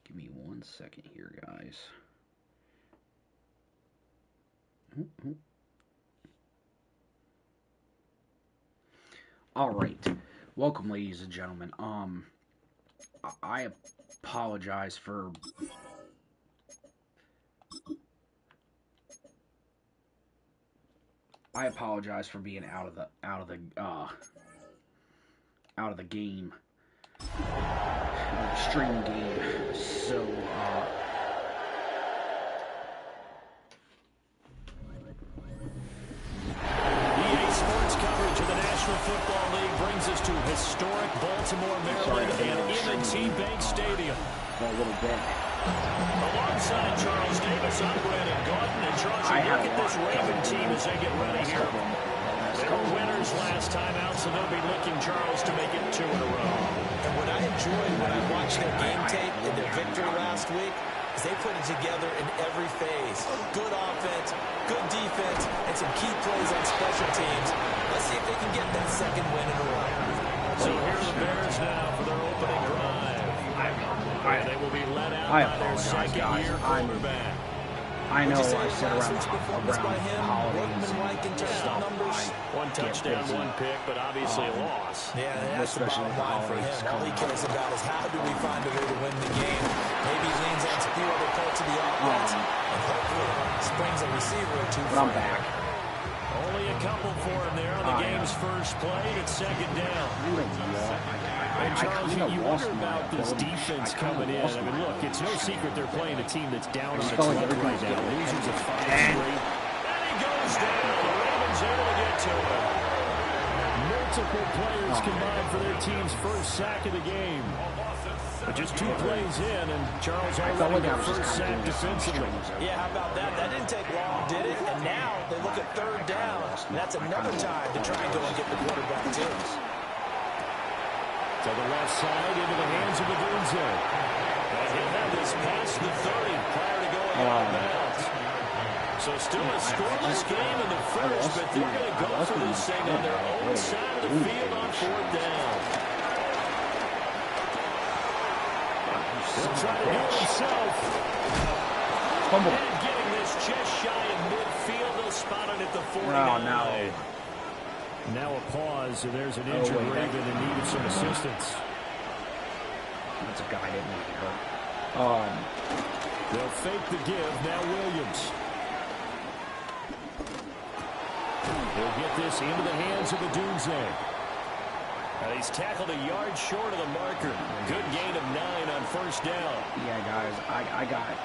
Give me 1 second here, guys. All right, welcome, ladies and gentlemen. I apologize for being out of the game, stream game. So EA Sports coverage of the National Football League brings us to historic Baltimore, Maryland, and M&T Bank Stadium. A little bit. Alongside Charles Davis, I'm Brandon Gaudin, and Charles, you look at this Raven team as they get ready here. They were winners last time out, so they'll be looking, Charles, to make it 2 in a row. And what I enjoyed when I watched their game tape in their victory last week is they put it together in every phase. Good offense, good defense, and some key plays on special teams. Let's see if they can get that second win in a row. So here are the Bears now for their opening drive. And they will be let out by their second-year quarterback. I know I said around holidays and stuff. One touchdown, one pick, but obviously a loss. Yeah, that's the bottom line for him. All he cares about is how do we find a way to win the game. Maybe leans on a few other parts of the offense, and hopefully springs a receiver or two. But I'm back. Only a couple for him there on the game's first play. It's second down. And Charles, you wonder about this defense coming in. I mean, look, it's no secret they're playing a team that's down on its luck right now. Losers of 5 straight. And he goes down. The Ravens able to get to him. Multiple players combined for their team's first sack of the game. But just 2 plays in, and Charles already their first sack defensively. Yeah, how about that? That didn't take long, did it? And now they look at third down. And that's another time to try and go and get the quarterback, too. To the left side, into the hands of Odunze. And he'll have this past the 30 prior to going out of bounds. So still a scoreless game in the first, but they're going to go for this thing on their own side of the field on 4th down. He'll try to do it himself. And getting this just shy of midfield, they'll spot it at the 49. Oh, no. Now a pause, and there's an injured Raven in need of some assistance. That's a guy that didn't get hurt. They'll fake the give, now Williams. He'll get this into the hands of Odunze. He's tackled a yard short of the marker. Good gain of 9 on first down. Yeah, guys, I got it.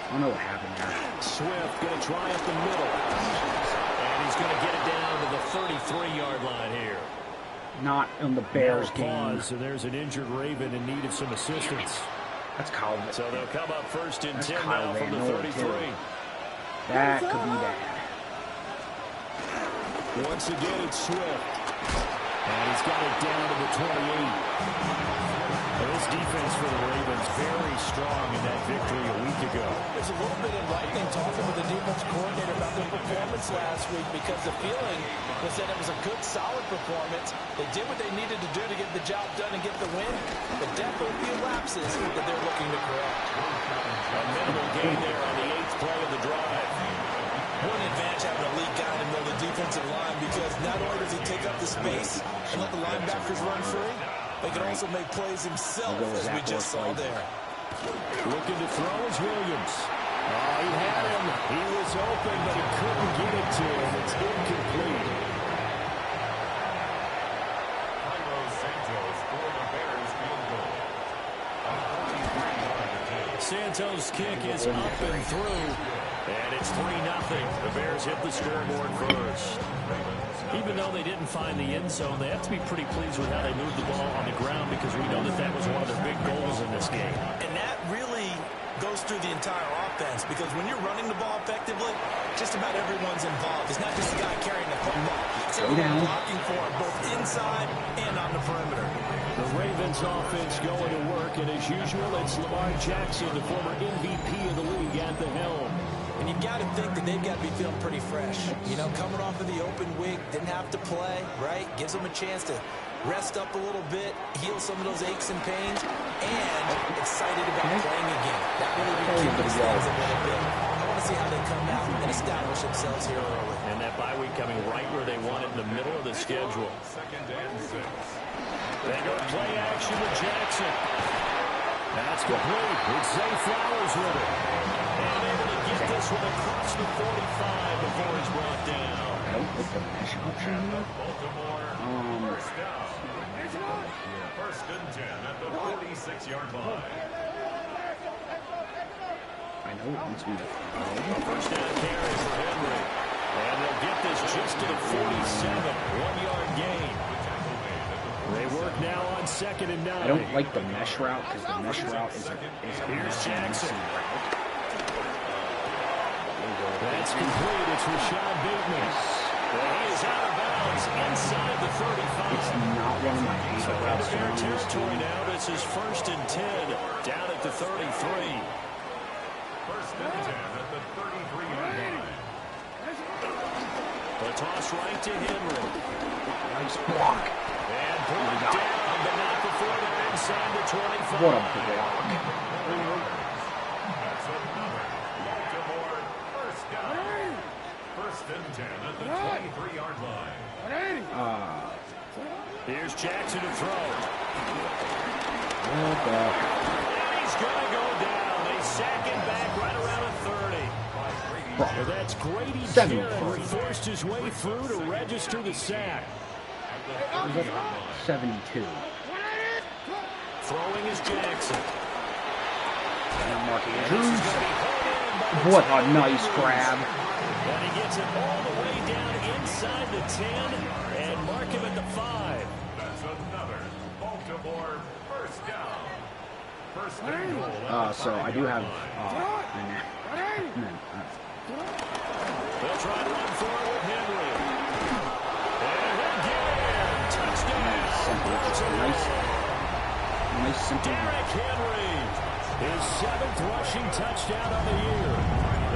I don't know what happened there. Swift going to try up the middle. And he's going to get it down to the 33-yard line here. Not in the Bears game. Pause, so there's an injured Raven in need of some assistance. That's Kyle. So they'll come up first and 10 now from the 33. That could be bad. Once again, it's Swift. And he's got it down to the 28. This defense for the Ravens very strong in that victory a week ago. There's a little bit enlightening talking with the defense coordinator about their performance last week because the feeling was that it was a good, solid performance. They did what they needed to do to get the job done and get the win, but definitely a few lapses that they're looking to correct. A minimal gain there on the 8th play of the drive. One advantage having a lead guy to know the defensive line because not only does he take up the space and let the linebackers run free, they can also make plays himself, as we just saw there. Looking to throw is Williams. Oh, he had him. He was open, but he couldn't get it to him. It's incomplete. Santos' kick is up and through. And it's 3-0. The Bears hit the scoreboard first. Even though they didn't find the end zone, they have to be pretty pleased with how they moved the ball on the ground because we know that that was one of their big goals in this game. And that really goes through the entire offense because when you're running the ball effectively, just about everyone's involved. It's not just the guy carrying the football. It's everyone blocking for it, both inside and on the perimeter. The Ravens offense going to work, and as usual, it's Lamar Jackson, the former MVP of the league, at the helm. And you've got to think that they've got to be feeling pretty fresh. You know, coming off of the open week, didn't have to play, right? Gives them a chance to rest up a little bit, heal some of those aches and pains, and excited about playing again. That really rekindles things a little bit. I want to see how they come out and establish themselves here early. And that bye week coming right where they want it, in the middle of the schedule. They go play action with Jackson. That's complete. It's Zay Flowers with it. And able to get this one across the 45 before he's brought down. I don't put the mesh option here. First and 10 at the 46-yard line. I know it wants me to throw. First down carry for Henry. And they'll get this just to the 47. 1-yard gain. They work now on 2nd and 9. I don't like the mesh route because the mesh route is a Here's Jackson. route. That's complete. It's Rashad Bateman. He is out of bounds inside the 35. It's not one of my favorite routes to run this territory now. This is 1st and 10 down at the 33. First and 10 at the 33-yard line. The toss right to Henry. Nice block. And brought down, but not before they're inside the 25. What a block. That's another Baltimore first down. First and 10 at the 23-yard line. Here's Jackson to throw. What the? And he's going to go down. They sack him back right around the 30. That's Grady Jarrett, who forced his way through to register the sack. 72. Throwing is Jackson. And Mark Andrews. What a nice grab. And he gets it all the way down inside the 10 and mark him at the 5. That's another Baltimore first down. First and goal. So I do have They'll try to run forward with Henry. And again, touchdown. Nice simple. Derrick Henry, his 7th rushing touchdown of the year.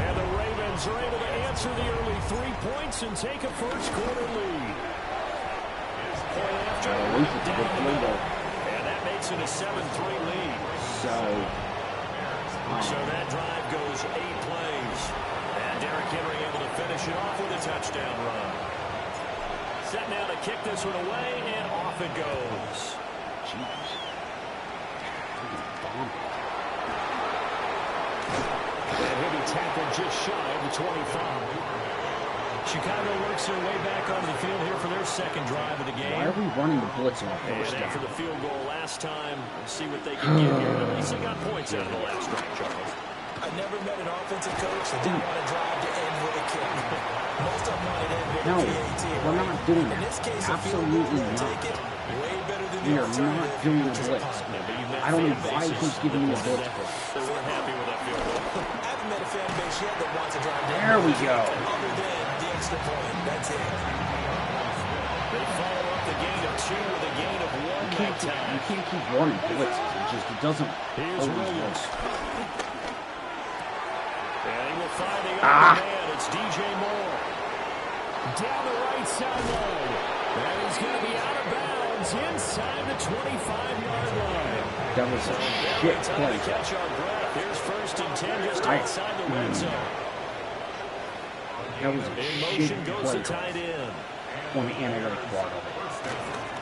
And the Ravens are able to answer the early 3 points and take a first-quarter lead. Point after and that makes it a 7-3 lead. So that drive goes 8 plays. And Derrick Henry able to finish it off with a touchdown run. Set now to kick this one away, and off it goes. Jeez. And he'll be tackled just shy of the 25. Chicago works their way back onto the field here for their second drive of the game. Why are we running the blitz on first And down? after the field goal last time, we'll see what they can get here. At least they got points out of the last drive, Charles. I never met an offensive coach that didn't want to drive to end with a kick. Most of them wanted to end with No, a PAT. we're not doing In that. this case, Absolutely not. take it way better than We the are not alternative, doing a which is blitz. punt. I don't know why he's giving me a blitz. They weren't happy with that field goal. I haven't met a fan base yet that wants to drive down. There we go. Other than the extra point. That's it. They follow up the gain of 2 with a gain of 1 that time. You can't keep running blitzes. It doesn't Here's always Williams. work. And he will find the open man. It's DJ Moore. Down the right sideline. And he's going to be out of bounds inside the 25-yard line. That was a shit Time play. to catch our breath. Here's 1st and 10 just outside the red zone. That was a In shit motion goes play the tight end. on the analytic part of it.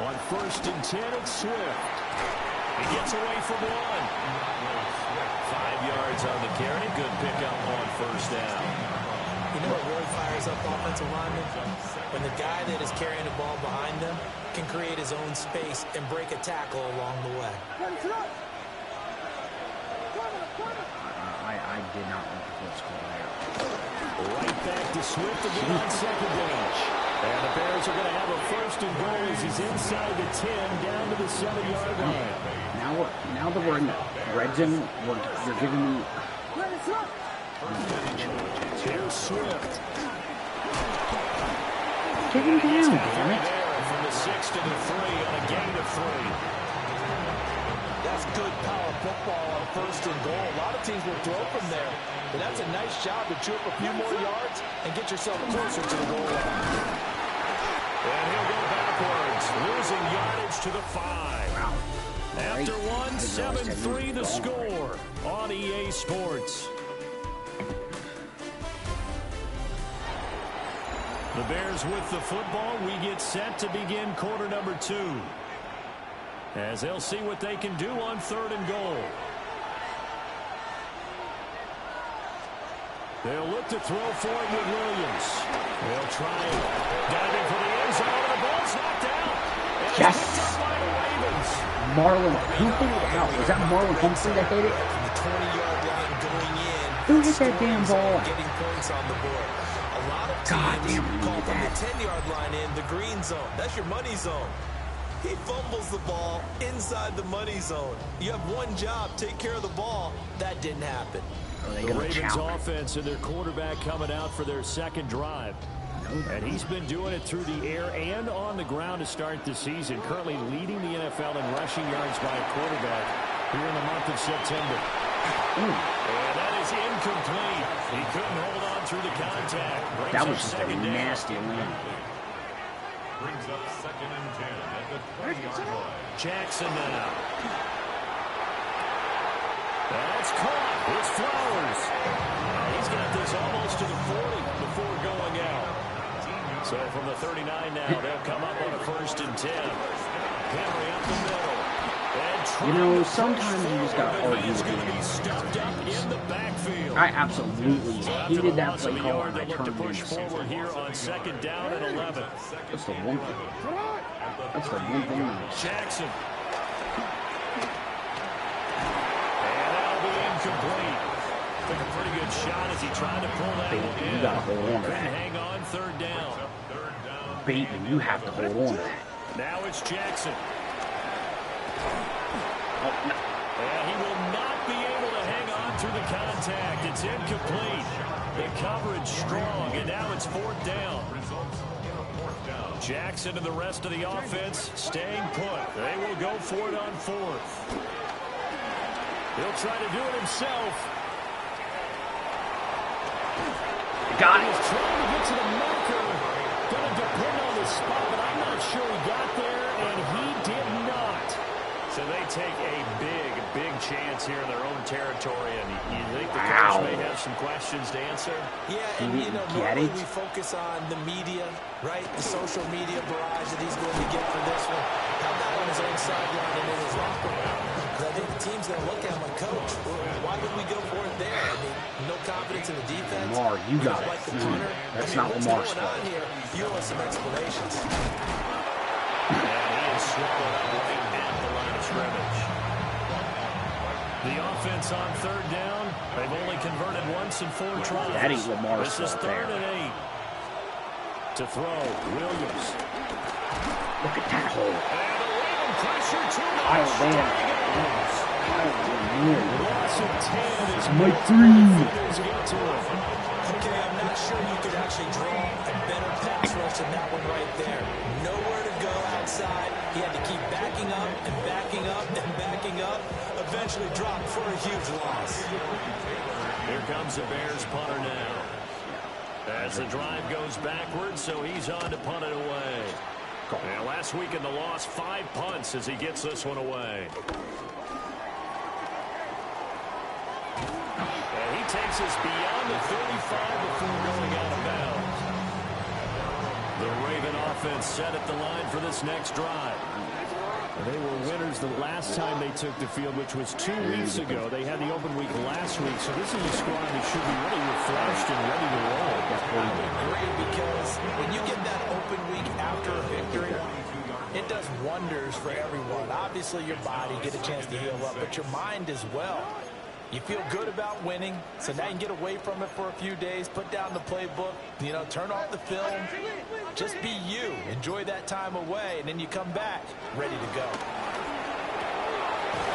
On 1st and 10, it's Swift. He gets away from 1. 5 yards on the carry. Good pickup on 1st down. You know what really fires up offensive linemen? When the guy that is carrying the ball behind them can create his own space and break a tackle along the way. I did not want the blitz call there. Right back to Swift again on 2nd down. And the Bears are going to have a 1st and goal as he's inside the 10 down to the 7-yard line. Now that we're in the red zone, you're giving me. Here's Swift. Get him down, damn it. From the 6 to the 3 on a gain of 3. That's good power football on 1st and goal. A lot of teams will throw from there, but that's a nice job to chew up a few more yards and get yourself closer to the goal line. And he'll go backwards, losing yardage to the 5. Wow. After one, 7-3 the score on EA Sports. The Bears with the football. We get set to begin quarter number 2. As they'll see what they can do on 3rd and goal. They'll look to throw for it with Williams. They'll try it. Diving for the end zone. And the ball's knocked out. Yes! Marlon, who hit it out? Was that Marlon Humphrey that hit it? From the 20-yard line going in. Who hit that damn ball? Getting points on the board. A lot of teams call from the 10-yard line in the green zone. That's your money zone. He fumbles the ball inside the money zone. You have one job, take care of the ball. That didn't happen. The Ravens offense and their quarterback coming out for their second drive. And he's been doing it through the air and on the ground to start the season. Currently leading the NFL in rushing yards by a quarterback here in the month of September. And that is incomplete. He couldn't hold on through the contact. That was just a nasty win. Brings up 2nd and 10 at the 20-yard line. Jackson now. That's caught. It's Flowers. He's got this almost to the 40 before going out. So from the 39 now, they'll come up on a 1st and 10. Henry up the middle. You know, sometimes you just got to argue with the I absolutely hated that play call, and I turned push forward here on 2nd down and 11. That's the one thing. That's the one thing. Jackson. And that'll be incomplete. Took a pretty good shot as he tried to pull that one in. You got to hold on to Couldn't that. hang on 3rd down. Bateman, you have to hold on to that. Now it's Jackson. Oh, no. And he will not be able to hang on through the contact. It's incomplete. The coverage strong, and now it's 4th down. Jackson and the rest of the offense staying put. They will go for it on 4th. He'll try to do it himself. Got it. He's trying to get to the marker. Going to depend on the spot, but I'm not sure he got there, and he did not. So they take a big chance here in their own territory, and you think the coach may have some questions to answer? Yeah, and you know, normally we focus on the media, right? The social media barrage that he's going to get for this one. How about on his own sideline and in his locker room? Because I think the team's going to look at him like, Coach, why would we go for it there? I mean, no confidence in the defense. Lamar, you got it. That's not Lamar's fault. You want some explanations. And he is swallowed up right at the line of scrimmage. The offense on 3rd down. They've only converted once in 4 tries. That ain't Lamar's This is fault 3rd there. and 8. To throw, Williams. Look at that hole. And the Raven pressure to Kyle Van. Loss of 10 It's Mike 3. Okay, I'm not sure you could actually draw a better pass rush than that one right there. Nowhere to go outside. He had to keep backing up and backing up and backing up. Eventually dropped for a huge loss. Here comes the Bears punter now. As the drive goes backwards, so he's on to punt it away. And last week in the loss, 5 punts as he gets this one away. And he takes us beyond the 35 before going out of bounds. The Raven offense set at the line for this next drive. They were winners the last time they took the field, which was 2 weeks ago. They had the open week last week, so this is a squad that should be really refreshed and ready to roll. I would agree, because when you get that open week after a victory, it does wonders for everyone. Obviously, your body, get a chance to heal up, but your mind as well. You feel good about winning, so now you can get away from it for a few days, put down the playbook, you know, turn off the film. Just be you. Enjoy that time away, and then you come back ready to go.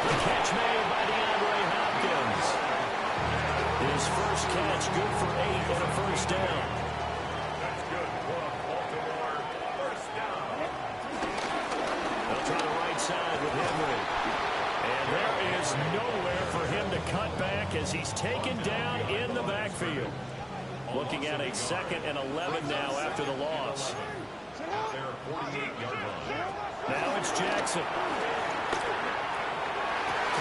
The catch made by DeAndre Hopkins. His first catch, good for 8 and a first down. That's good for Baltimore. First down. They'll try the right side with Henry. And there is nowhere for him to cut back as he's taken down in the backfield. Looking at a 2nd and 11 now after the loss. Their 48-yard line. Now it's Jackson.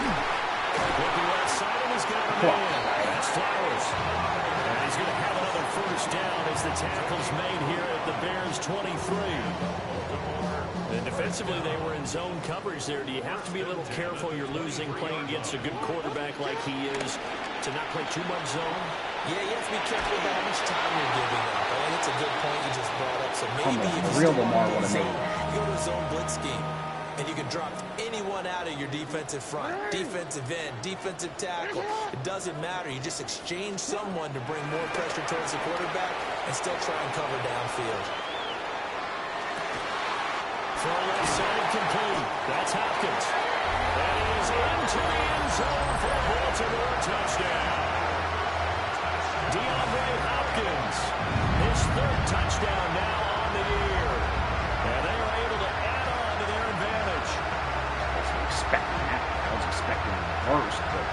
Looking right side, and he's got a man. That's Flowers. And he's going to have another first down as the tackle's made here at the Bears 23. And defensively, they were in zone coverage there. Do you have to be a little careful you're losing playing against a good quarterback like he is to not play too much zone? Yeah, you have to be careful about how much time you're giving up. I think it's a good point you just brought up. So maybe if you real Lamar would have made. go to a zone blitz scheme, and you can drop anyone out of your defensive front, defensive end, defensive tackle. It doesn't matter. You just exchange someone to bring more pressure towards the quarterback and still try and cover downfield. Throw left side complete. That's Hopkins. That is into the end zone for a Baltimore touchdown. DeAndre Hopkins, his third touchdown now on the year. And they are able to add on to their advantage. I wasn't expecting that. I was expecting the first, but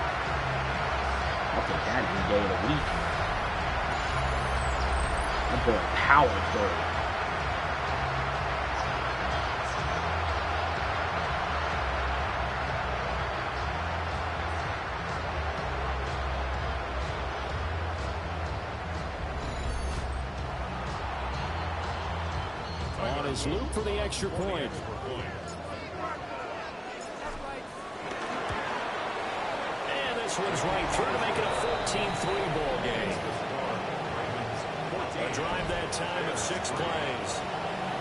I'll take that any day of the week. I'm going power third. On his loop for the extra point. And this one's right through to make it a 14-3 ball game. A drive that time of 6 plays.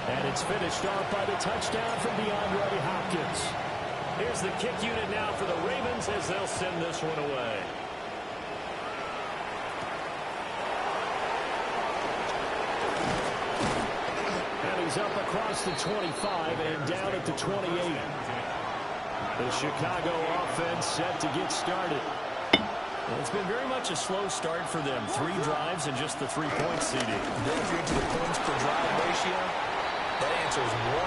And it's finished off by the touchdown from DeAndre Hopkins. Here's the kick unit now for the Ravens as they'll send this one away. He's up across the 25 and down at the 28. The Chicago offense set to get started. Well, it's been very much a slow start for them. 3 drives and just the 3-point seeding. Delivery to the points per drive ratio, that answer is 1.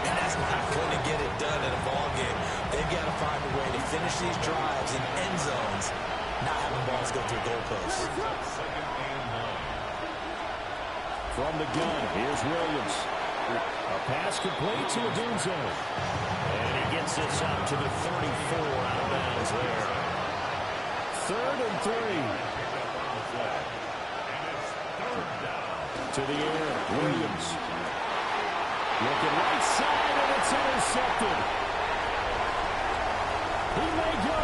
And that's not going to get it done in a ball game. They've got to find a way to finish these drives in end zones, not having balls go through goalposts. From the gun, here's Williams. A pass complete to Odunze. And he gets this out to the 34 out of bounds there. 3rd and 3. To the air, Williams. Looking right side, and it's intercepted. He may go.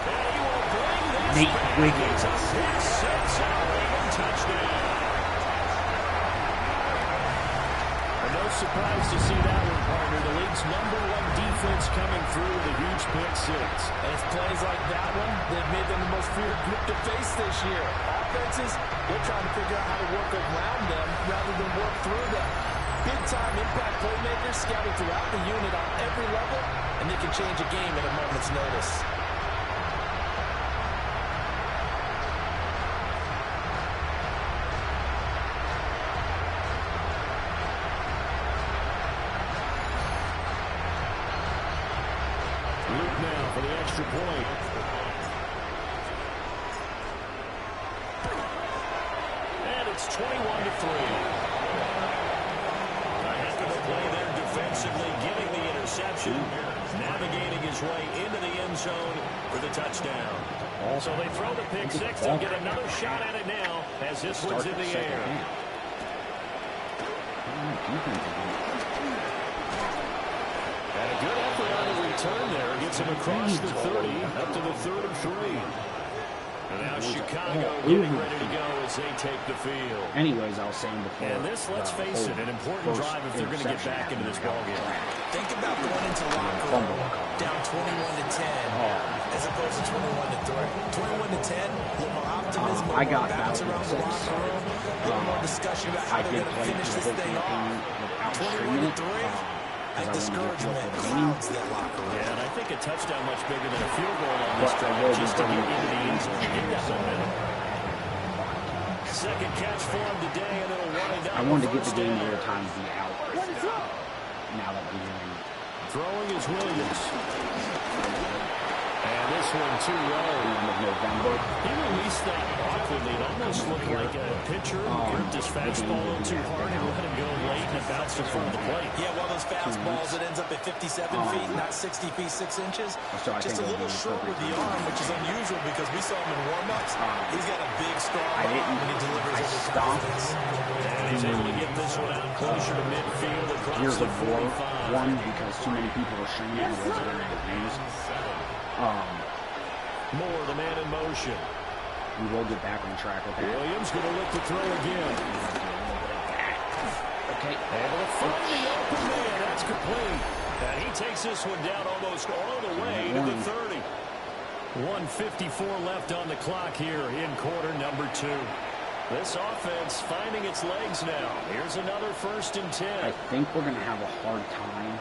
And he will bring this Nate back. Wiggins. It's a 6-out Raven touchdown. No surprise to see that one, partner. The league's #1 defense coming through with a huge pick 6. And it's plays like that one that made them the most feared group to face this year. Offenses, they're trying to figure out how to work around them rather than work through them. Big-time impact playmakers scattered throughout the unit on every level, and they can change a game at a moment's notice. For the extra point. And it's 21-3. A heck of a play there defensively, getting the interception, navigating his way into the end zone for the touchdown. So they throw the pick 6. They'll get another shot at it now as this one's in the air. And a good effort on the return there. Gets him across the 30, up to the 33. And now Chicago getting ready to go as they take the field. Anyways, I was saying before. And this, let's face it, an important drive if they're going to get back into this ballgame. Think about going into locker room down 21-10 as opposed to 21-3. 21-10, a little more optimism, I got bounce around the 6. locker room, a little more discussion about how they're going to finish this thing off. 21-3. That discouragement clouds that locker room. Yeah, and I think a touchdown much bigger than a field goal on this drive just to get into the end zone and get that momentum. Second catch for him today, and it'll wind up. I wanted to get the game more time to be out. Now that we're hearing it. Throwing is Williams. And this one too low. November. He released that awkwardly. It almost looked like a pitcher gripped his fastball too hard and let him go late in that bounced in front of the plate. Yeah, one of those fastballs that ends up at 57 feet, not 60 feet, 6 inches. So just a little short with the arm, which is unusual because we saw him in warm-ups. He's got a big strong arm when he delivers over confidence. And he's able to get this one out closer to midfield across Here's the a 45. one because too many people are showing it. Moore, the man in motion. We will get back on track with that. Williams going to look to throw again. Okay. Able to find the open man. That's complete. And he takes this one down almost all the way to the 30. 1:54 left on the clock here in quarter number 2. This offense finding its legs now. Here's another 1st and 10. I think we're going to have a hard time.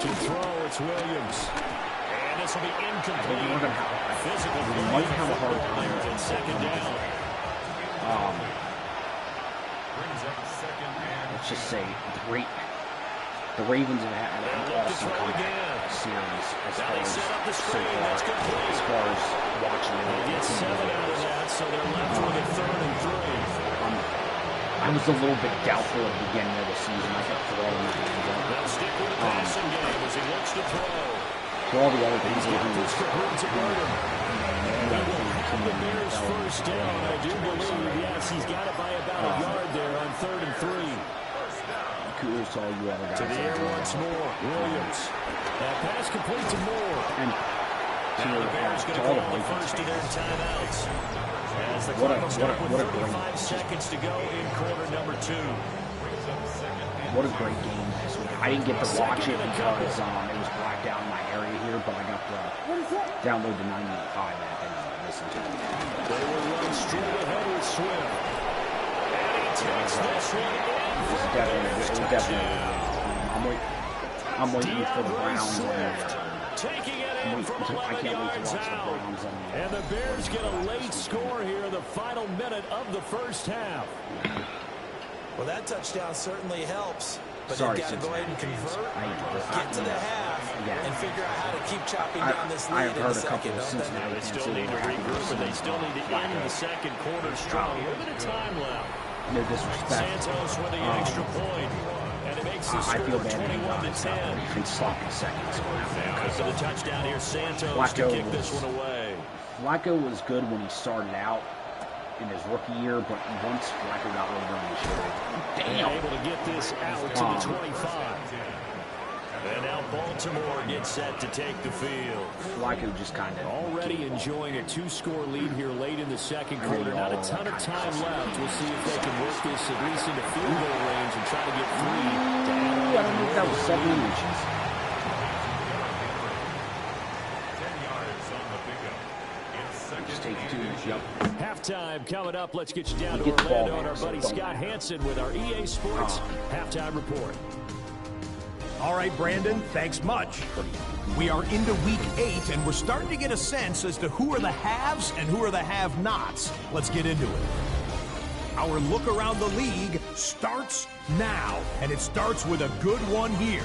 To throw, it's Williams. And this will be incomplete. We're going to have Physical we play might have a hard there time. at 2nd down. Let's just say the Ravens have had an awesome comeback series as far as watching it. They get 7 out of that, so they're left with a 3rd and 3. I was a little bit doubtful at the beginning of the season. I kept throwing my hands up. They'll stick with the passing game as he looks to throw. For all the other things he This could hurt to murder. The Bears 1st down. I do believe, yes, he's got it by about a yard there on 3rd and 3. Kudos to all you other guys. To the air once more. Williams. That pass complete to Moore. And now the Bears going to call the first of their timeouts. As the clock will start with 35 seconds to go in quarter number 2. What a great game this week. I didn't get to watch it because it was blacked out in my area here, but I got to download the 98.5 app and listen to it. They will run straight ahead with Swift. And he takes this one in. I'm waiting for the Browns. Taking it in from 11 yards out. And the Bears get a late score here in the final minute of the 1st half. Well, that touchdown certainly helps. But Sorry, you've got to go ahead and convert, get to the half, and figure out how to keep chopping down this lead in the second. They still need to regroup, but they still need to end the second quarter strong. A little bit of time left. No disrespect. Santos with the extra point. And it makes the score 21 to 10. He sloppy seconds. After the touchdown here, Santos to kick this one away. Flacco was good when he started out in his rookie year, but once Flacco got over on the show, able to get this out to the 25. And now Baltimore gets set to take the field. Flacco just kind of already enjoying a 2-score lead here late in the second quarter. Not a ton of time left. We'll see if they can work this at least into field goal range and try to get 3 to add on. I don't think that was 7 inches. 10 yards on the pickup. Just take 2. Yep. Halftime coming up. Let's get you down to Orlando and our buddy Scott Hansen with our EA Sports halftime report. All right, Brandon, thanks much. We are into week 8, and we're starting to get a sense as to who are the haves and who are the have-nots. Let's get into it. Our look around the league starts now, and it starts with a good one here.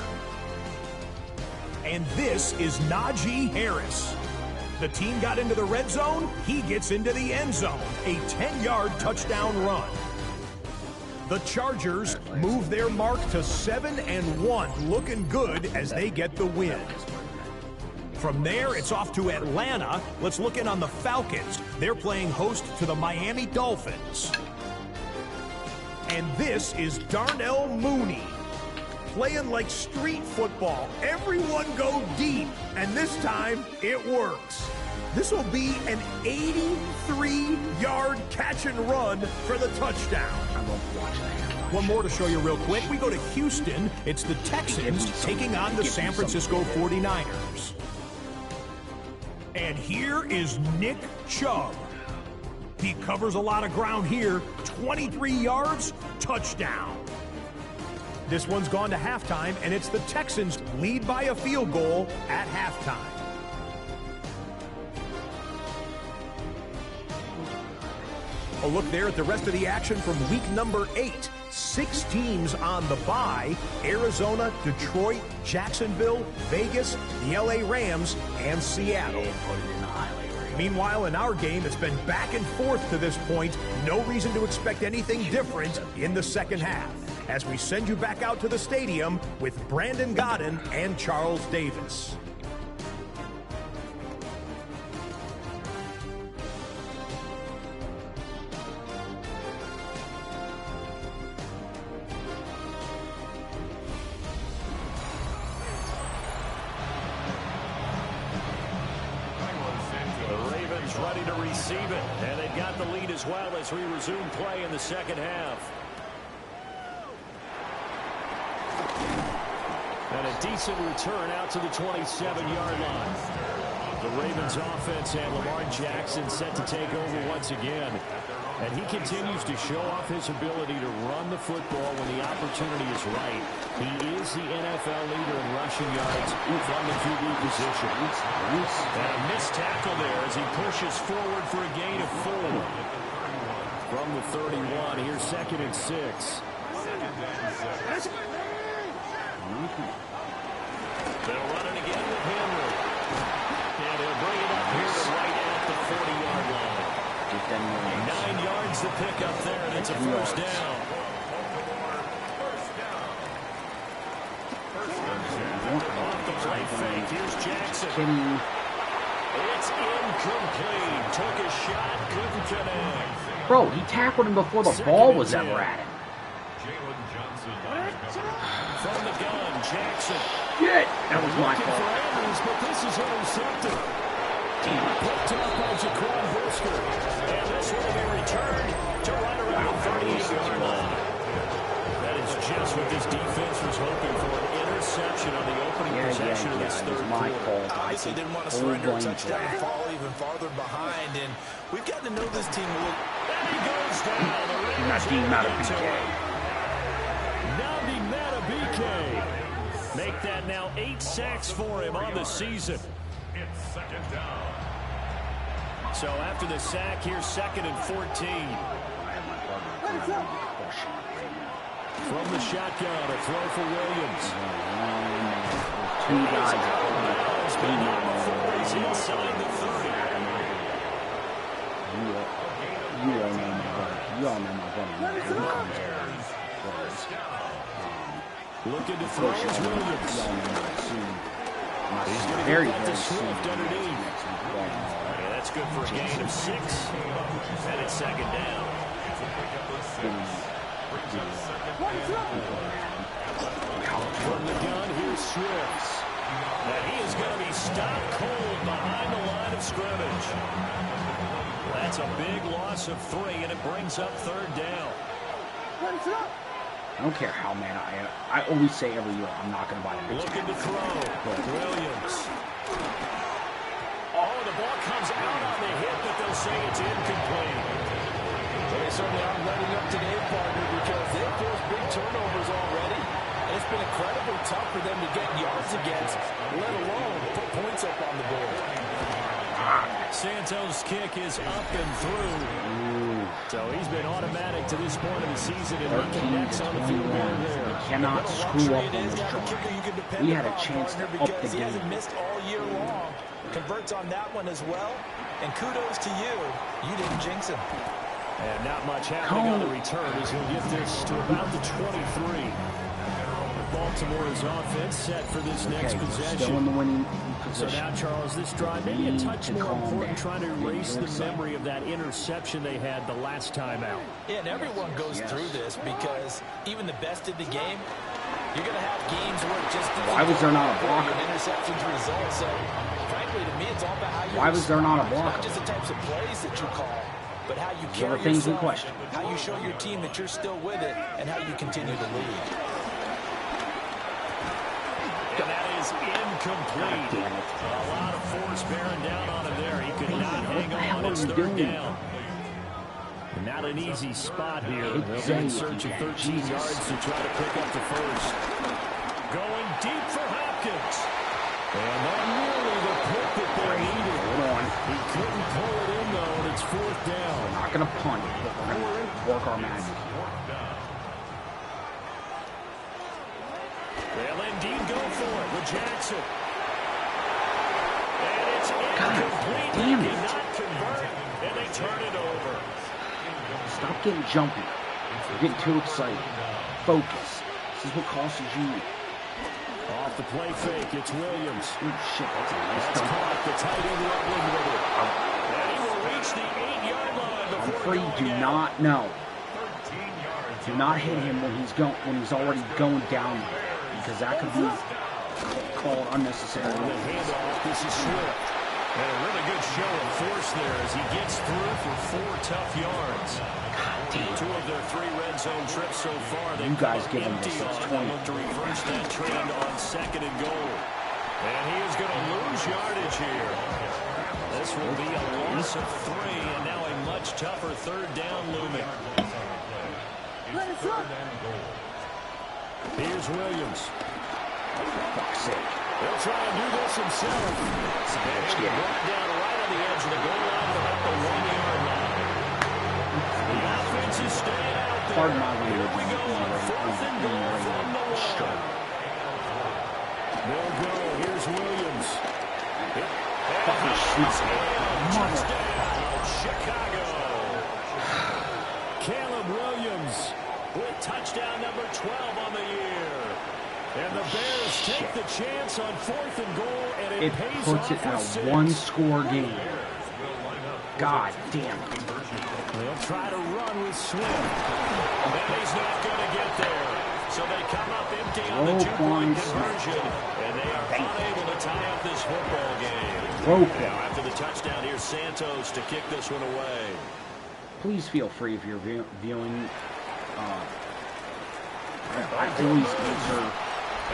And this is Najee Harris. The team got into the red zone, he gets into the end zone. A 10-yard touchdown run. The Chargers move their mark to 7-1, looking good as they get the win. From there, it's off to Atlanta. Let's look in on the Falcons. They're playing host to the Miami Dolphins. And this is Darnell Mooney. Playing like street football. Everyone go deep, and this time it works. This will be an 83-yard catch and run for the touchdown. One more to show you real quick. We go to Houston. It's the Texans taking on the San Francisco 49ers. And here is Nick Chubb. He covers a lot of ground here. 23 yards, touchdown. This one's gone to halftime, and it's the Texans lead by a field goal at halftime. A look there at the rest of the action from week number 8. 6 teams on the bye: Arizona, Detroit, Jacksonville, Vegas, the LA Rams, and Seattle. Meanwhile, in our game, it's been back and forth to this point. No reason to expect anything different in the second half. as we send you back out to the stadium with Brandon Gaudin and Charles Davis. Ready to receive it, and they've got the lead as well as we resume play in the second half. And a decent return out to the 27-yard line. The Ravens offense and Lamar Jackson set to take over once again. And he continues to show off his ability to run the football when the opportunity is right. He is the NFL leader in rushing yards from the QB position. And a missed tackle there as he pushes forward for a gain of 4. From the 31, here's 2nd and 6. They'll run it again with Henry. And he'll bring it up here to right at the 40-yard line. 9 yards to pick up there, and it's a first down. Off the play fake, here's Jackson. It's incomplete. Took a shot, couldn't connect. Bro, he tackled him before the ball was ever at him. From the gun, Jackson. Shit, that was my fault. Evans, but this is intercepted. Picked up by Jaquan Brisker. And this will be returned to right around the 38-yard line. That is just what this defense was hoping for. An interception on the opening possession of this third quarter. Obviously didn't want to surrender a touchdown and fall even farther behind. And we've gotten to know this team a little. And he goes down. Nadim Matabike. Nadim Matabike. Make that now 8 sacks for him on the season. It's second down. So after the sack, here's 2nd and 14. From the shotgun, a throw for Williams. 2 guys. He's inside the 30. You all know my brother. You all know my brother. He comes here. Looking to throw is Williams. He's going to very, get very to Swift underneath. Yeah, that's good for a gain of 6. And it's 2nd down. From the gun, here's Swift. And he is going to be stopped cold behind the line of scrimmage. That's a big loss of 3, and it brings up 3rd down. I don't care how mad I always say every year I'm not going to buy a big Looking to throw. Williams. Oh, the ball comes out on the hit, but they'll say it's incomplete. They certainly aren't letting up today, partner, because they've forced big turnovers already. And it's been incredibly tough for them to get yards against, let alone put points up on the board. Santos' kick is up and through. So he's been automatic to this point of the season, and he connects on the field goal there. They cannot screw up on this drive. We had a chance to up the He hasn't game. missed all year long. Converts on that one as well. And kudos to you. You didn't jinx him. And not much happening on the return as he'll get this to about the 23. Baltimore's offense set for this next possession. Still in the winning So position. now, Charles, this drive maybe a touch more important, trying to erase the memory of that interception they had the last time out. Yeah, and everyone goes through this because even the best in the game, you're going to have games where it just Why was there not a blocker? an interception's result. So, frankly, to me, it's all about how you Why was there not a blocker? Not just the types of plays that you call, but how you There carry were things in yourself, question. how you show your team that you're still with it, and how you continue to lead. And that is incomplete. Damn it. A lot of force bearing down on him there. He could not hang on. are It's you 3rd doing? down. And not an easy spot here. They'll be in search of 13 yards to try to pick up the first. Going deep for Hopkins. And not nearly the pick that they needed. Hold on. He couldn't pull it in, though, and it's 4th down. We're not going to punt, but we're going to work our magic. Well, indeed, go for it with Jackson. And it's incomplete. damn They it. cannot convert, and they turn it over. Stop getting jumpy. You're getting too excited. Focus. This is what costs you. Off the play fake, it's Williams. Oh, shit, that's a nice It's dunk. caught, the tight end running with it. And he will reach the 8-yard line I'm before afraid going do out. not know. Do not hit him when he's already going down there, because that could be called unnecessary. On the handoff, this is Swift. And a really good show of force there as he gets through for 4 tough yards. Two of their 3 red zone trips so far. You guys give him this. It's 20. Look to reverse that trend on 2nd and goal. And he is going to lose yardage here. This will be a loss of 3, and now a much tougher 3rd down looming. Here's Williams. Fuck's sake. He'll try and do this himself. And he'll be brought down right on the edge of the goal line at about the 1-yard line. The offense is staying out there. Pardon my Here language. we go on 4th and goal from the 1. They'll go. Here's Williams. Fucking snot. Touchdown, Chicago. Caleb Williams with touchdown number 12 on the year. And the Bears take the chance on 4th and goal, and it pays puts off it at for a 6. 1-score game. God damn it. They'll try to run with Swift. And he's not going to get there. So they come up empty on the 2-point conversion. And they are unable to tie up this football game. Now after the touchdown, here's Santos to kick this one away. Please feel free if you're viewing. I always answer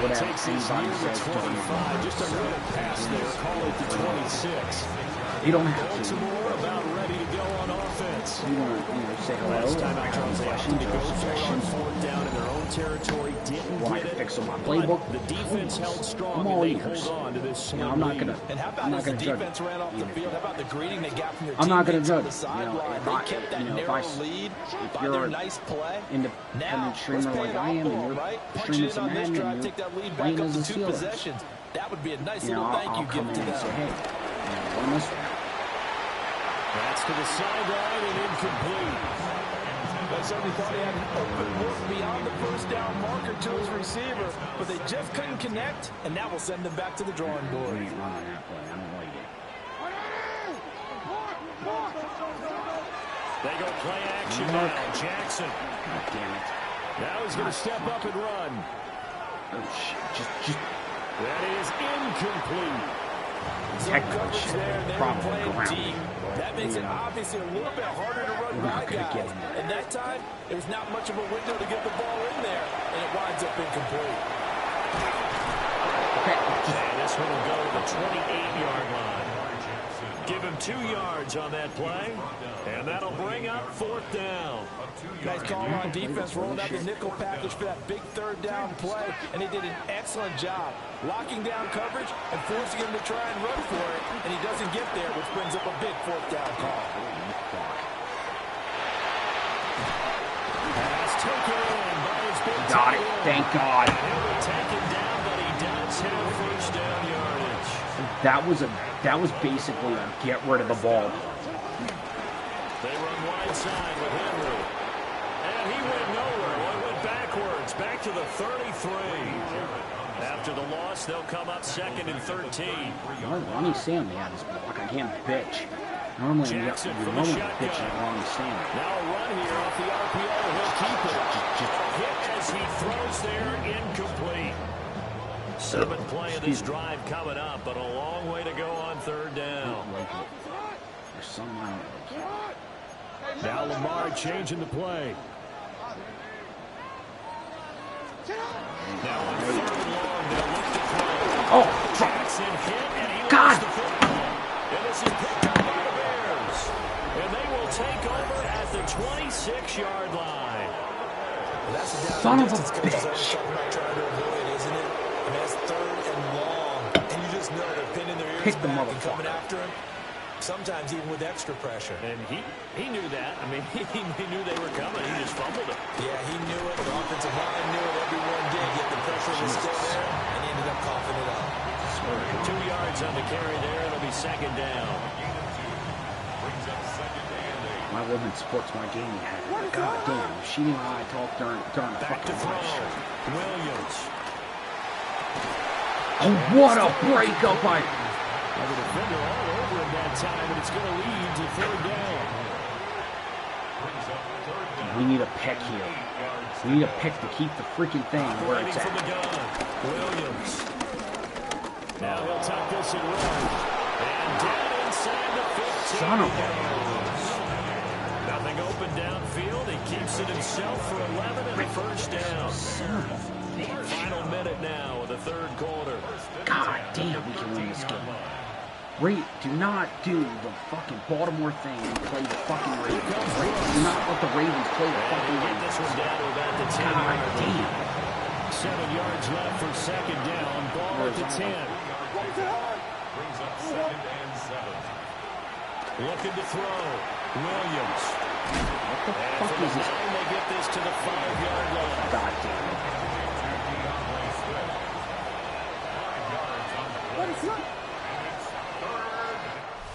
whatever anybody says to me. Just a little pass there, call it the 26. You don't have to. Baltimore about ready to go on offense. You want to say hello, Last time or out, have any they questions opted to or go for it on suggestions. 4th down in their own territory. Didn't Want get to it. fix on my But playbook? the defense held strong. I'm all and they ears. hold on to this You slim know, I'm not lead. gonna. And how I'm about not as the gonna judge. defense ran off the field? How about the greeting they got from their I'm not gonna teammates on judge. the sideline? If They I- kept that you know, if narrow I- lead if by you're their an nice play. independent Now, streamer let's pay like it I am, off and for you're 'em, right? Punch streaming it in some on this Madden, drive, and take that lead you're back playing up as to a 2 Steeler. possessions. That would be a nice You know, little thank I'll you come gift in to and say, them. hey, what am I saying? That's to the sideline and incomplete. They certainly thought he had an open look beyond the 1st down marker to his receiver, but they just couldn't connect, and that will send them back to the drawing We board. ain't running that play. I don't like it. They go play action now. Jackson. God damn it. Now he's going to step up and run. Oh shit. Just That is incomplete. technical Coverage shit. there, and they were Probably playing ground. deep. That makes it obviously a little bit harder to run We're by not gonna get guys. in there. And that time, there was not much of a window to get the ball in there, and it winds up incomplete. Okay. And this one will go to the 28-yard line. Give him 2 yards on that play, and that'll bring up 4th down. Nice call on defense, rolling out the nickel package for that big 3rd down play, and he did an excellent job locking down coverage and forcing him to try and run for it, and he doesn't get there, which brings up a big 4th down call. Pass taken in by his big Got tight it. end. Thank God. He'll be taken down, but he does have 1st down yardage. That was basically a get rid of the ball. They run wide side with Henry. And he went nowhere. Well, he went backwards, back to the 33. After the loss, they'll come up 2nd and 13. Well, Ronnie Stanley had his block. I can't bitch. Normally, you Jackson from the normally shotgun. bitch at Ronnie Stanley. Now a run here off the RPO. He'll keep it. Hit as he throws there, incomplete. 7th play of this drive coming up, but a long way to go on 3rd down. There's some I don't like. Now Lamar changing the play. Now on 3rd and long, they'll look to throw. Oh, fuck. Jackson hit, and he God. lost the football. And this is picked up by the Bears. And they will take over at the 26-yard line. Well, that's a down Son of a distance coach is always bitch. talking about trying to avoid, isn't it? I mean, that's 3rd and long, and you just know they're pinning their ears Pick the back and coming motherfucker. after him, sometimes even with extra pressure. And he knew that. I mean, he knew they were coming. He just fumbled it. Yeah, he knew it. The offensive line knew it. Everyone did. Yet the pressure was still there, and he ended up coughing it up. 2 yards on the carry there. It'll be 2nd down. My woman supports my gaming habit. God damn, she and I talk during the fucking live stream. Williams. Oh, what a breakup! The defender all over him that time, and it's going to lead to third down. We need a pick here. We need a pick to keep the freaking thing where it's at. From the gun. Williams. Now he'll tuck this and run. And down inside the 15. Son of a... Nothing open downfield. He keeps it himself for 11 and a first down. Son of a bitch. Final minute now of the third quarter. God damn, we can win this game. Do not do the fucking Baltimore thing and play the fucking Ravens. Do not let the Ravens play the fucking Ravens. This one down to about the 10. God damn. 7 yards left for second down. Ball at the 10. Brings up 2nd and 7. Looking to throw. Williams. What the fuck is this? They get this to the 5-yard line. God damn it.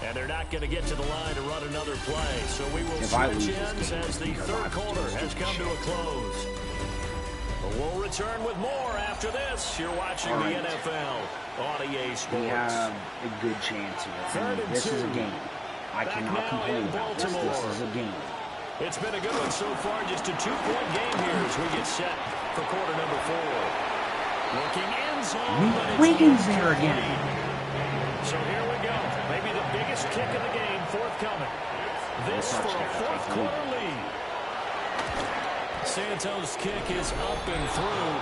And they're not going to get to the line to run another play. So we will switch ends as the third quarter has come to a close. But we'll return with more after this. You're watching the NFL on EA Sports. We have a good chance here. This is a game. I cannot complain about this. This is a game. It's been a good one so far. Just a 2-point game here as we get set for quarter number 4. Looking end zone. Wiggins there again. So here we go. Maybe the biggest kick of the game forthcoming. This for a fourth quarter lead. Santos' kick is up and through.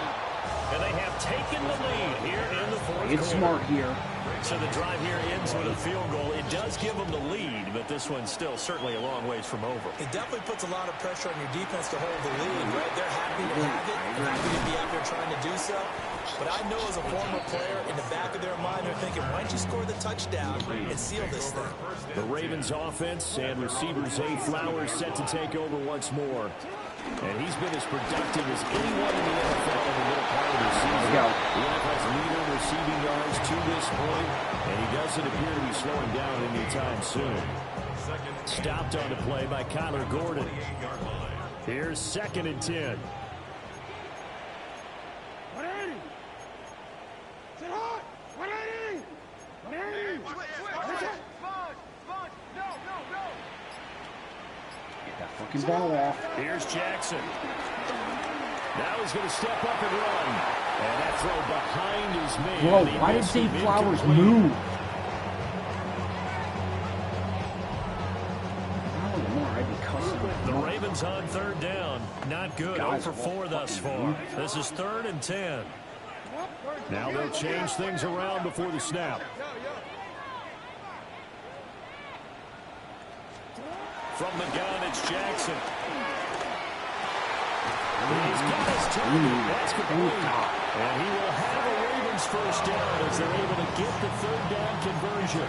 And they have taken the lead here in the fourth quarter. It's smart here. So the drive here ends with a field goal. It does give them the lead, but this one's still certainly a long ways from over. It definitely puts a lot of pressure on your defense to hold the lead, right? They're happy to have it. They're happy to be out there trying to do so. But I know as a former player, in the back of their mind, they're thinking, why don't you score the touchdown and seal this thing? The Ravens offense and receiver Zay Flowers set to take over once more. And he's been as productive as anyone in the NFL in the middle part of the season. The NFL's leader in receiving yards to this point, and he doesn't appear to be slowing down anytime soon. Stopped on the play by Kyler Gordon. Here's 2nd and 10. That fucking ball off. Here's Jackson. Now he's going to step up and run. And that throw behind his man. Bro, why did Zay Flowers move? The Ravens on third down. Not good. 0 for 4 thus far. This is 3rd and 10. Now they'll change things around before the snap. From the gun, it's Jackson. He's got his target. That's complete. And he will have a Ravens first down as they're able to get the third down conversion.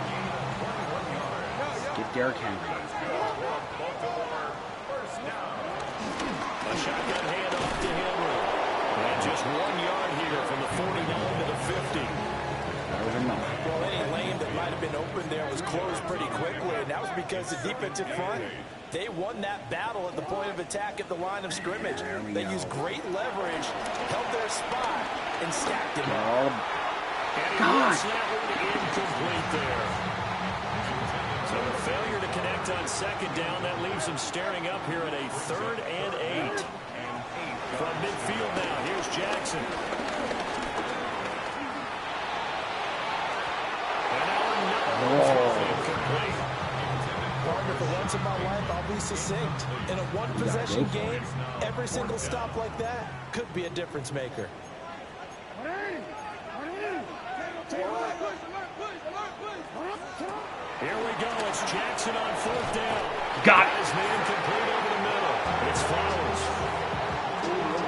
Get Derrick Henry. A shotgun handoff to Henry. And just 1 yard here from the 49 to the 50. Well, any lane that might have been open there was closed pretty quickly, and that was because the defensive front, they won that battle at the point of attack at the line of scrimmage. They used great leverage, held their spot, and stacked him up. And he was that one incomplete there. So the failure to connect on 2nd down, that leaves him staring up here at a 3rd and 8. From midfield now, here's Jackson. Partner, for once in my life, I'll be succinct. In a one-possession game, every single stop like that could be a difference maker. Here we go. It's Jackson on 4th down. Got it. His man complete over the middle. It's Flowers.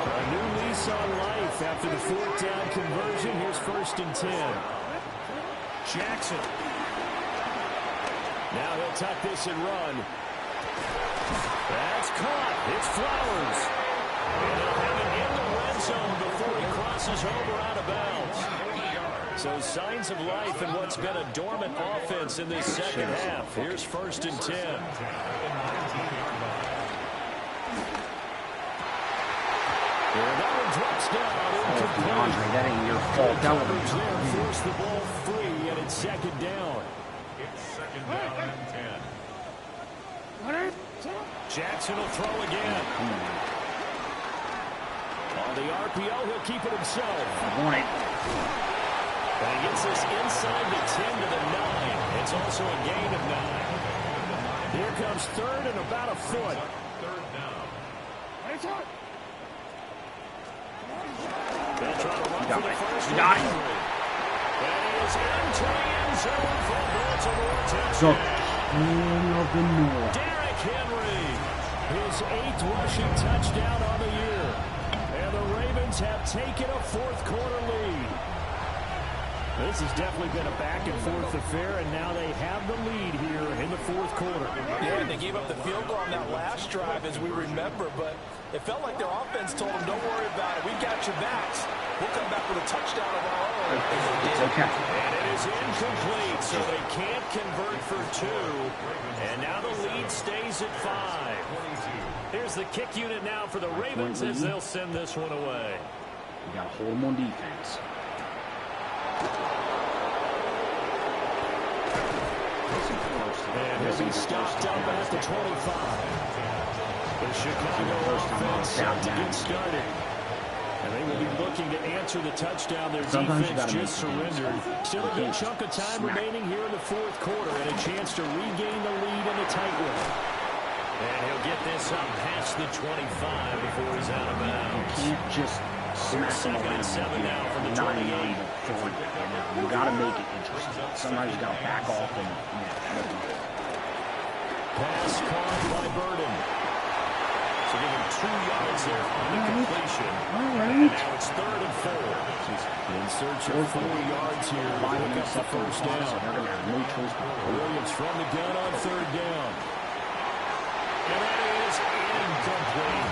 A new lease on life after the 4th down conversion. Here's 1st and 10. Jackson. Now he'll tuck this and run. That's caught. It's Flowers. And he'll have it in the red zone before he crosses over out of bounds. So signs of life in what's been a dormant offense in this second half. Here's 1st and 10. That one drops down. DeAndre, that ain't your fault. That was force the ball free, and it's 2nd down. It's 2nd down and 10. Jackson will throw again. On the RPO, he'll keep it himself. I want it. And he gets this inside the 10 to the 9. It's also a gain of 9. Here comes 3rd and about a foot. 3rd down. They'll try to run for the first. Got it. And he is into the end zone for Baltimore So, touchdown. King of the North. Derrick Henry, his 8th rushing touchdown on the year. And the Ravens have taken a 4th quarter lead. This has definitely been a back-and-forth affair, and now they have the lead here in the 4th quarter. Yeah, and they gave up the field goal on that last drive, as we remember, but it felt like their offense told them, don't worry about it. We got your backs. We'll come back with a touchdown of our own. It's okay. And it is incomplete, so they can't convert for 2. And now the lead stays at 5. Here's the kick unit now for the Ravens as they'll send this one away. You got to hold them on defense. And he'll be stopped up at the 25. The Chicago offense set to get started. And they will be looking to answer the touchdown. Their defense just surrendered. Still a good chunk of time remaining here in the 4th quarter and a chance to regain the lead in a tight one. And he'll get this up past the 25 before he's out of bounds. You can't just smack them around. 7 now from the 28. You got to make it interesting. Sometimes you got to back off and Pass caught by Burden. So give him 2 yards there on the completion. And now it's 3rd and 4. In search of 4 yards here to pick up the first down. Williams from the gun on 3rd down. And that is incomplete.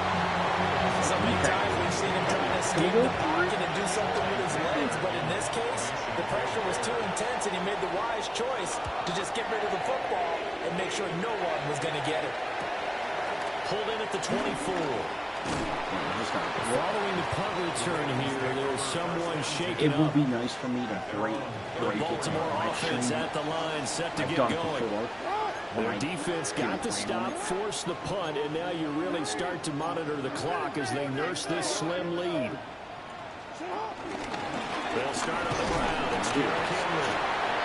So many times we've seen him trying to escape the pocket and do something with his legs, but in this case, the pressure was too intense and he made the wise choice to just get rid of the football and make sure no one was going to get it. Pulled in at the 24. Following the punt return here, there's someone shaking up. It would be nice for me to break The Baltimore offense at the line, set to get going. Their defense got the stop, forced the punt, and now you really start to monitor the clock as they nurse this slim lead. They'll start on the ground. It's Derrick Henry.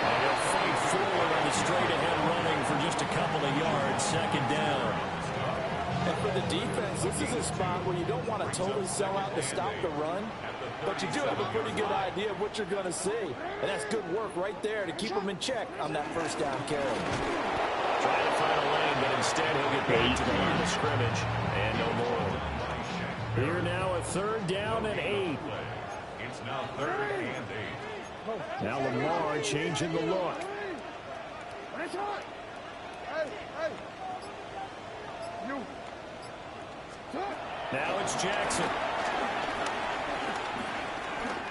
And he'll fight forward on the straight-ahead running for just a couple of yards. 2nd down. And for the defense, this is a spot where you don't want to totally sell out to stop the run, but you do have a pretty good idea of what you're going to see. And that's good work right there to keep them in check on that 1st down carry. Trying to find a lane, but instead he'll get back to the line of scrimmage. And no more. Here now a 3rd down and 8. It's now 3rd and 8. Now Lamar changing the look. Now it's Jackson.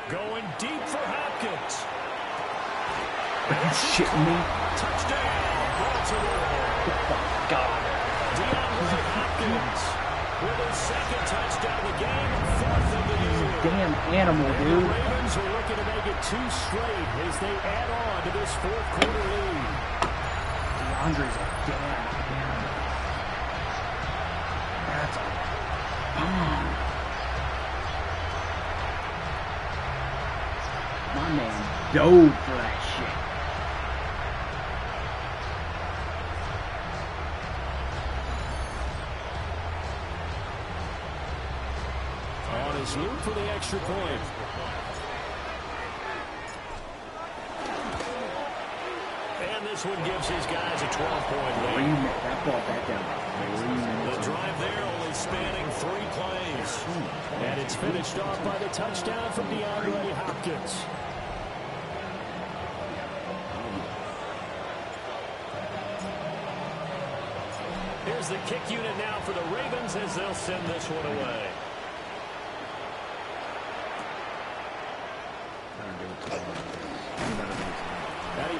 Going deep for Hopkins. Are you shitting me? Touchdown, Baltimore. God. DeAndre Hopkins with his 2nd touchdown of the game and 4th of the year. Damn animal, The dude. Ravens are looking to make it 2 straight as they add on to this 4th quarter lead. DeAndre's a damn animal. That's a bomb. My man dove for that shit. On his loop for the extra point. And this one gives his guys a 12-point lead. That ball back down. The drive there only spanning 3 plays. And it's finished off by the touchdown from DeAndre Hopkins. Here's the kick unit now for the Ravens as they'll send this one away.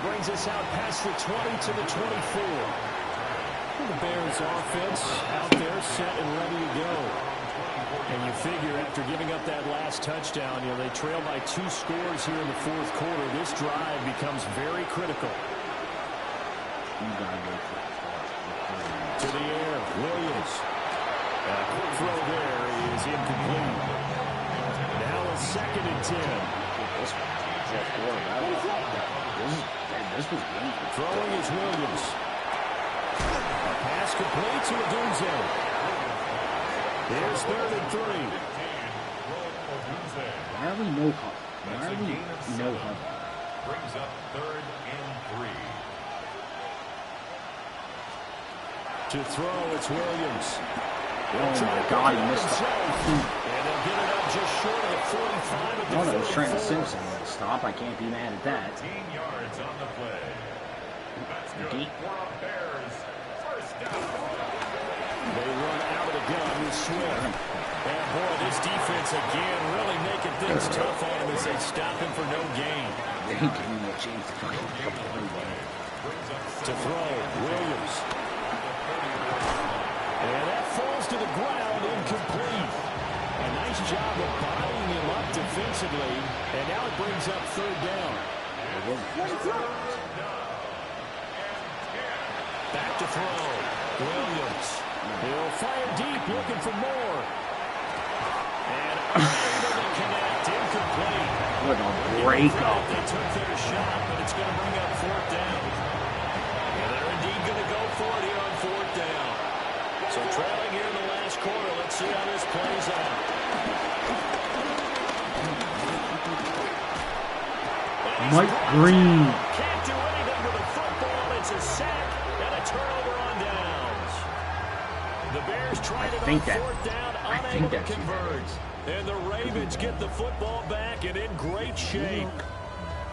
brings us out past the 20 to the 24. The Bears offense out there set and ready to go. And you figure after giving up that last touchdown, they trail by 2 scores here in the fourth quarter. This drive becomes very critical. To the air, Williams. A quick throw there is incomplete. Now a 2nd and 10. This was good. Throwing is Williams. A pass complete to Odunze. Here's 3rd and 3. Why are we no huddle? Why are we no huddle? Brings up 3rd and 3. To throw, it's Williams. Oh my God, he missed it. And they'll get it up just short of the 45 of the No, that was Trent Simpson. Stop, I can't be mad at that. 15 yards on the play. That's good Deep. for a Bears. First down. They run out of the gun with Swift. And boy, this defense again really making things tough on him as they stop him for no gain. They didn't give me a chance to fucking play. To throw, Williams. And that falls to the ground, incomplete. A nice job of bodying him up defensively. And now it brings up 3rd down. Back to throw. Williams. He'll fire deep, looking for more. And unable to connect, incomplete. What a breakup. They took their shot, but it's going to bring up 4th down. And they're indeed going to go for it here on 4th down. So trailing here in the last quarter, let's see how this plays out. Mike Green. Can't do anything with the football. It's a sack and a turnover on downs. The Bears try it on 4th down, unable to convert. And the Ravens get the football back and in great shape.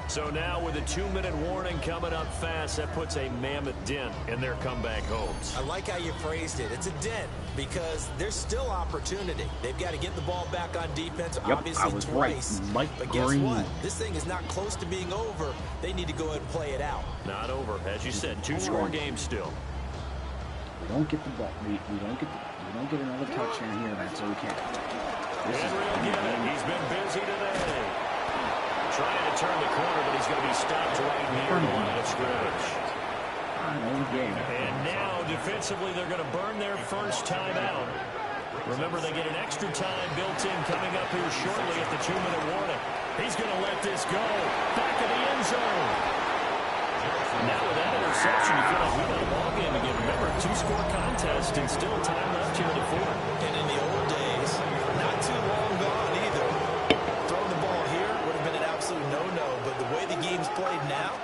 So now with a 2-minute warning coming up fast, that puts a mammoth dent in their comeback hopes. I like how you phrased it. It's a dent because there's still opportunity. They've got to get the ball back on defense, obviously I was twice. right. Mike but Green. guess what? This thing is not close to being over. They need to go ahead and play it out. Not over. As you said, 2-score game still. We don't get the ball. We don't get another touchdown here. That's okay. He's been busy today. Trying to turn the corner, but he's going to be stopped right near the line of scrimmage. And now, defensively, they're going to burn their first timeout. Remember, they get an extra time built in coming up here shortly at the 2-minute warning. He's going to let this go. Back of the end zone. Now with that interception, you feel like we got a ball game again. Remember, 2-score contest and still time left here in the 4th. And in the old days, not too long gone either. Throwing the ball here would have been an absolute no-no, but the way the game's played now,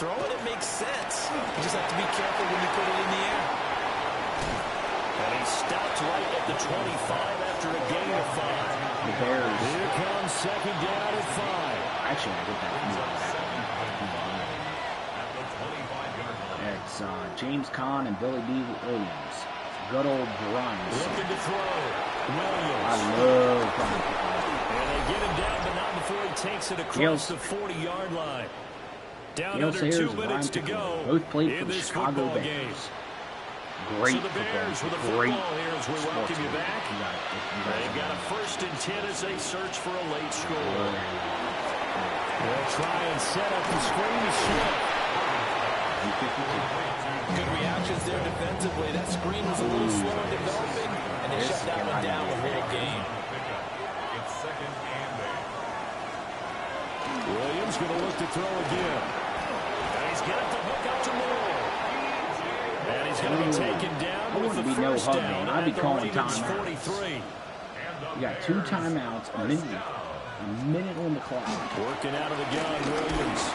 throwing it makes sense. You just have to be careful when you put it in the air. And he stopped right at the 25 after a gain of 5. The Bears. Here comes 2nd down at 5. Actually, I get that. It's James Conn and Billy D. Williams. Good old Grimes. Looking to throw. Williams. I love Grimes. And they get him down, but not before he takes it across the 40-yard line. Down under 2 minutes to go. Both played for in the this Chicago football game. Bears. Great so the Bears with a great football here as we welcome you back. They've got a 1st and 10 as they search for a late score. They'll try and set up the screen to Swift. Good reactions there defensively. That screen was a little slow in developing, and they shut that one down the whole game. It's 2nd and 8. Williams going to look to throw again. And he's got the hook out to Moore. And he's going to be taken down with the first down. I'd be calling timeouts. timeouts. You got 2 timeouts, a minute on the clock. Working out of the gun, Williams.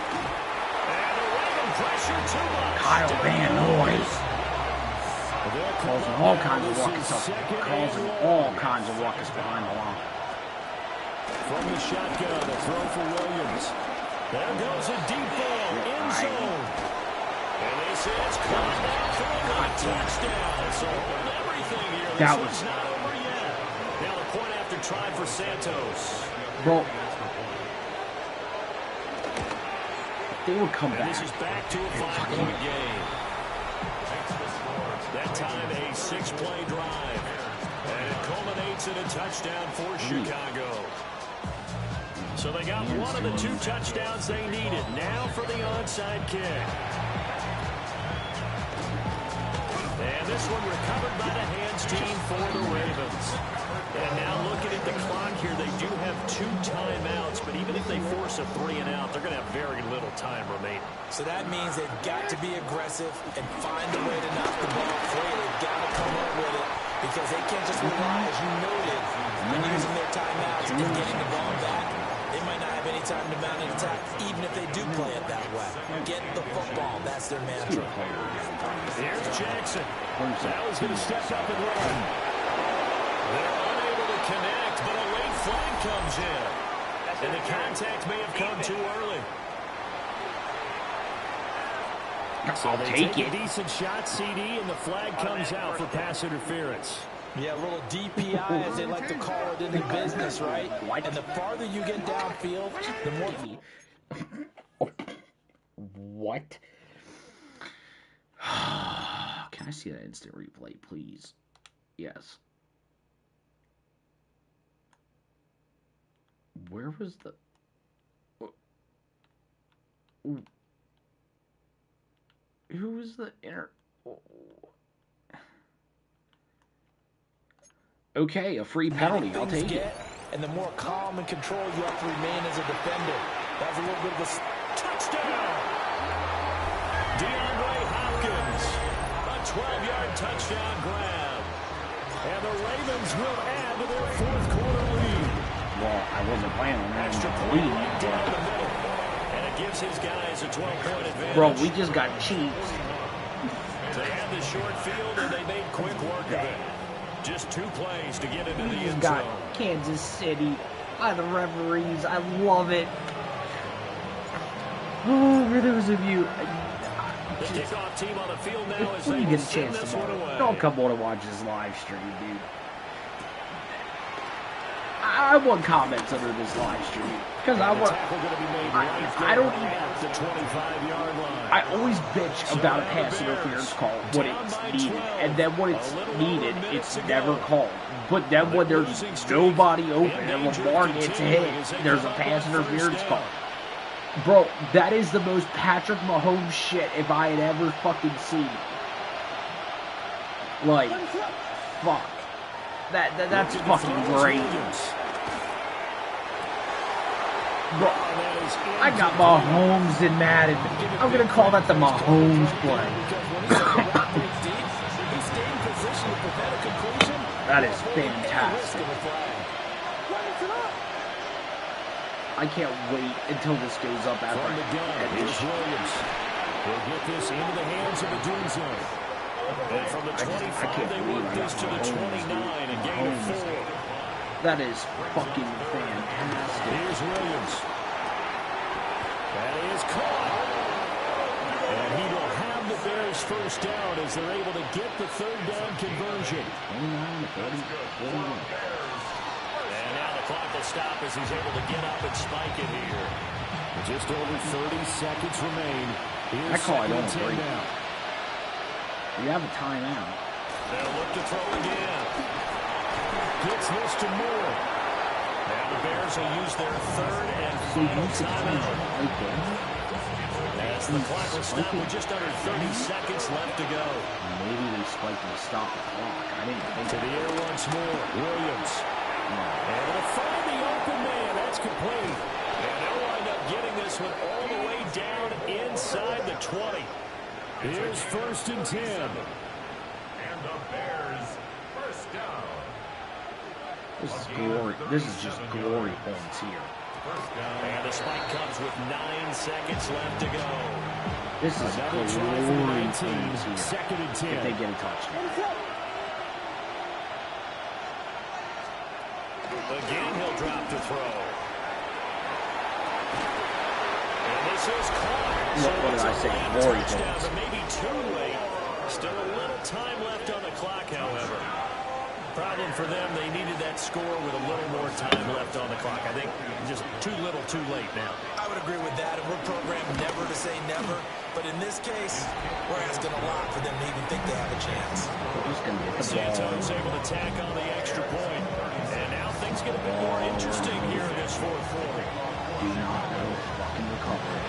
And a Raven pressure too much. Kyle Van Noy causing all kinds of ruckus behind the line. From the shotgun, a throw for Williams. There goes a deep ball, end zone. And they say it's caught down for a touchdown. So everything here, this one's not over yet. Now the point after try for Santos. Bro. they would come back. This is back to a 5-point game. That time a 6-play drive. And it culminates in a touchdown for Chicago. So they got one of the 2 touchdowns they needed. Now for the onside kick. And this one recovered by the hands team for the Ravens. And now looking at the clock here, they do have 2 timeouts, but even if they force a 3 and out, they're going to have very little time remaining. So that means they've got to be aggressive and find a way to knock the ball free. They've got to come up with it because they can't just rely, as you noted, on using their timeouts and getting the ball back. They might not have any time to mount an attack, even if they do play it that way. Get the football. That's their mantra. Here's Jackson. Now he's going to step up and run. They're unable to connect, but a late flag comes in. And the contact may have come too early. I'll take it. A decent shot, CD, and the flag comes out for pass interference. Yeah, a little DPI, as they like to call it in the business, right? What? And the farther you get downfield, the more... What? Can I see that instant replay, please? Yes. Where was the... Who was the inner... Okay, a free penalty. I'll take it. And the more calm and control you have to remain as a defender. That was a little bit of a... Touchdown! DeAndre Hopkins. A 12-yard touchdown grab. And the Ravens will add to their 4th quarter lead. Well, I wasn't planning on that. Extra point down the middle. And it gives his guys a 12-point advantage. Bro, we just got cheats. They had the short field, and they made quick work of it. Just 2 plays to get into the end Got zone. Kansas City by the referees. I love it. Oh, for those of you, The kickoff team on the field now as when they you get a send chance this tomorrow, one away. don't come on and watch this live stream, dude. I want comments under this live stream because I want. I don't even. The 25-yard line. I always bitch about a pass interference call when it's needed, and then when it's needed, it's never called. But then when there's nobody open and Lamar gets hit, there's a pass interference call. Bro, that is the most Patrick Mahomes shit if I had ever fucking seen. Like, fuck. That's fucking great. Bro, I got Mahomes in Madden. I'm gonna call that the Mahomes play. That is fantastic. I can't wait until this goes up after From the gun, here's Williams. He'll get this into the hands of the Doom Zone. And from the 25, they work this to the 29 and gain a 4. That is fucking fantastic. Here's Williams. That is caught. And he will have the Bears first down as they're able to get the 3rd down conversion. 29-30. And now the clock will stop as he's able to get up and spike it here. Just over 30 seconds remain. I call it on break. You have a timeout. They'll look to throw again. Gets this to Moore. Now the Bears will use their 3rd and final timeout. As the clock will stop with just under 30 seconds left to go. Maybe they spiked to stop the clock. I didn't think to the air once more. Williams. Able to find the open man. That's complete. And they'll wind up getting this one all the way down inside the 20. Here's 1st and 10. And the Bears first down. This is glory. This is just glory points here. And the spike comes with 9 seconds left to go. This is glory points here. 2nd and 10. If they get a touchdown. Again, he'll drop to throw. And this is caught. What did I say? Glory points. But maybe too late. Still a little time left on the clock, however. Problem for them, they needed that score with a little more time left on the clock. I think just too little, too late now. I would would agree with that, and we're programmed never to say never. But in this case, we're asking a lot for them to even think they have a chance. Santos able to tack on the extra point. And now things get a bit more interesting here in this fourth quarter. Do not know fucking recovery.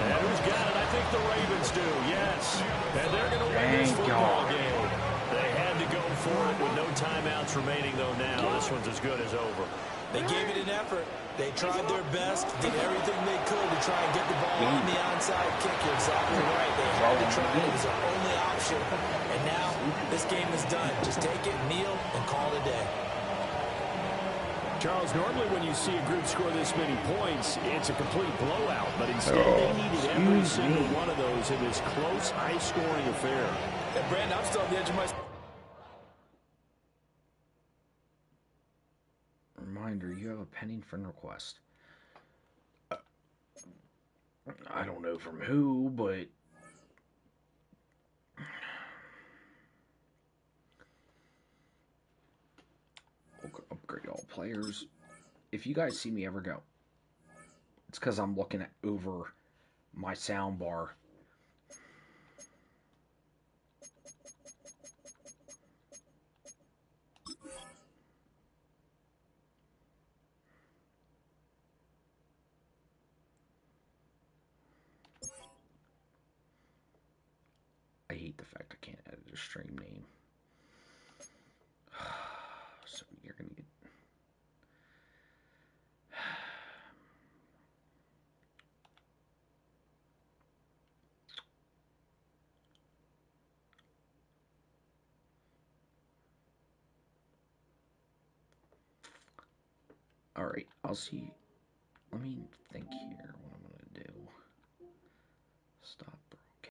And who's got it? I think the Ravens do, yes. And they're going to win this football game. They had to go for it with no timeouts remaining, though, now. This one's as good as over. They gave it an effort. They tried their best, did everything they could to try and get the ball on the onside kick. You're exactly right. They had to try. It was their only option. And now this game is done. Just take it, kneel, and call it a day. Charles, normally when you see a group score this many points, it's a complete blowout. But instead, they needed every single one of those in this close, high-scoring affair. And Brandon, I'm still on the edge of my... Reminder, you have a pending friend request. I don't know from who, but... Upgrade all players. If you guys see me ever go, it's because I'm looking at over my sound bar. I hate the fact I can't edit a stream name. So you're gonna get... Alright, I'll see. Let me think here what I'm gonna do. Stop